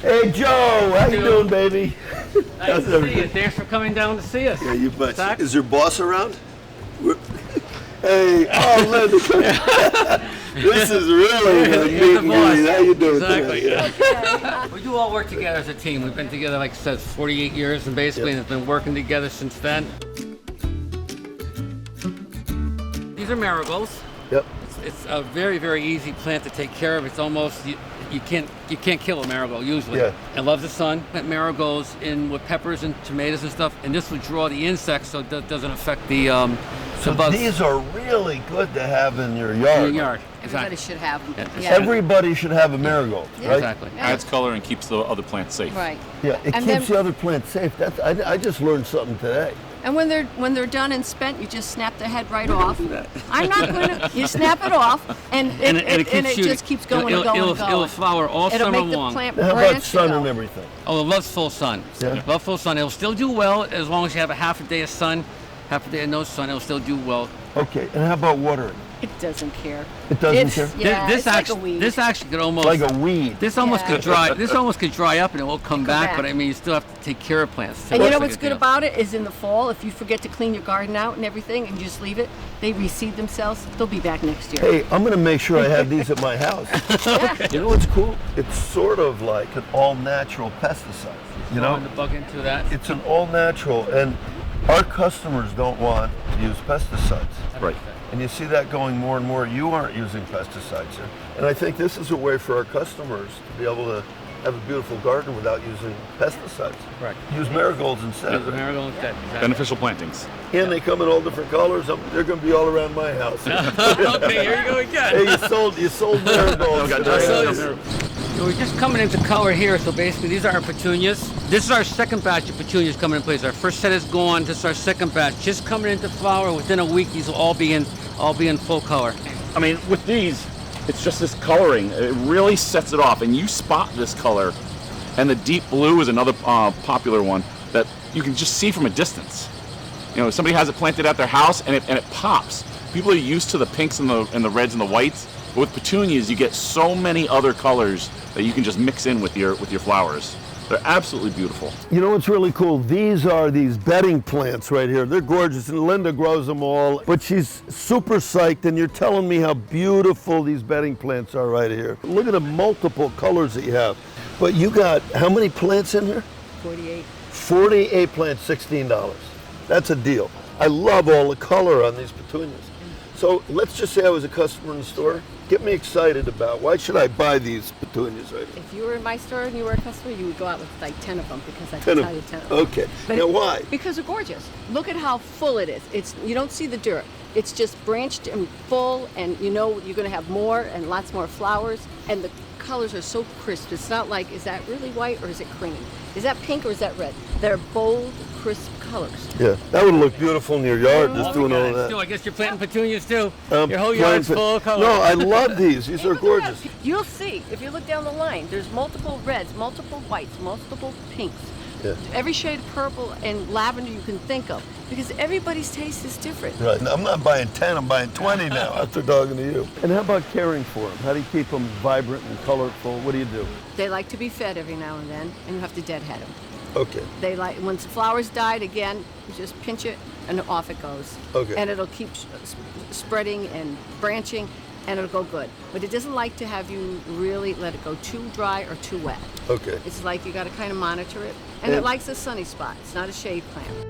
Hey, Joe, how you doing, baby? Nice to see you. Thanks for coming down to see us. Yeah, you bet. Zach? Is your boss around? Hey, oh, Linda. This is really a meet and greet. How you doing Exactly. today? We do all work together as a team. We've been together, like I said, 48 years, and basically have been working together since then. These are marigolds. Yep. It's a very, very easy plant to take care of. It's almost you can't kill a marigold usually. Yeah. It loves the sun. Plant marigolds in with peppers and tomatoes and stuff, and this would draw the insects, so it doesn't affect the So bugs. these are really good to have in your yard. in your yard. Everybody Exactly. should have them. Yeah. Everybody should have a marigold, Yeah. right? Exactly. Yeah. Adds color and keeps the other plants safe. Right. Yeah, it And keeps then- the other plants safe. I just learned something today. And when they're done and spent, you just snap the head right off. I'm not going to. You snap it off, and it just keeps going and going and going. It'll flower all It'll summer make the long. plant Now, how branch about sun go. and everything? Oh, it loves full sun. Yeah. Love full sun. It'll still do well as long as you have a half a day of sun, half a day of no sun. It'll still do well. Okay, and how about watering? It doesn't care. It doesn't care? Yeah, this it's actually, like a weed. This actually could almost Like a weed. This almost Yeah. could dry. This almost could dry up and it won't come back. back. But I mean, you still have to take care of plants. And you know It's what's like a good deal. about it is in the fall, if you forget to clean your garden out and everything, and you just leave it, they reseed themselves. They'll be back next year. Hey, I'm going to make sure I have these at my house. You know what's cool? It's sort of like an all-natural pesticide. You know, Throwing the bug into that. it's an all-natural, and our customers don't want to use pesticides. Right. And you see that going more and more. You aren't using pesticides here. And I think this is a way for our customers to be able to have a beautiful garden without using pesticides. Correct. Use marigolds instead. There's a marigold instead. Exactly. Beneficial plantings. And they come in all different colors. They're going to be all around my house. Okay, here you go again. Hey, you sold marigolds. got today. giant So we're just coming into color here. So basically, these are our petunias. This is our second batch of petunias coming in place. Our first set is gone. This is our second batch. Just coming into flower within a week. These will all be in full color. I mean, with these, it's just this coloring. It really sets it off, and you spot this color. And the deep blue is another popular one that you can just see from a distance. You know, somebody has it planted at their house, and it pops. People are used to the pinks and the reds and the whites, but with petunias, you get so many other colors that you can just mix in with your flowers. They're absolutely beautiful. You know what's really cool? These are these bedding plants right here. They're gorgeous, and Linda grows them all, but she's super psyched, and you're telling me how beautiful these bedding plants are right here. Look at the multiple colors that you have. But you got how many plants in here? 48. 48 plants, $16. That's a deal. I love all the color on these petunias. So let's just say I was a customer in the store. Get me excited about why should I buy these petunias right here? If you were in my store and you were a customer, you would go out with like 10 of them because I 10 can of tell you them. 10 of them. Okay. Now why? Because they're gorgeous. Look at how full it is. You don't see the dirt. It's just branched and full, and you know you're going to have more and lots more flowers. And the colors are so crisp. It's not like, is that really white or is it cream? Is that pink or is that red? They're bold, crisp colors. Yeah, that would look beautiful in your yard, just doing all that. I guess you're planting petunias too. Um, Your whole yard's plant- full of color. No, I love these. These are Look at that. gorgeous. You'll see, if you look down the line, there's multiple reds, multiple whites, multiple pinks. Yeah. Every shade of purple and lavender you can think of, because everybody's taste is different. Right. Now, I'm not buying 10, I'm buying 20 now after talking to you. And how about caring for them? How do you keep them vibrant and colorful? What do you do? They like to be fed every now and then, and you have to deadhead them. Okay. They like, once the flowers died, again, you just pinch it and off it goes. Okay. And it'll keep spreading and branching, and it'll go good. But it doesn't like to have you really let it go too dry or too wet. Okay. It's like you got to kind of monitor it. And it likes a sunny spot. It's not a shade plant.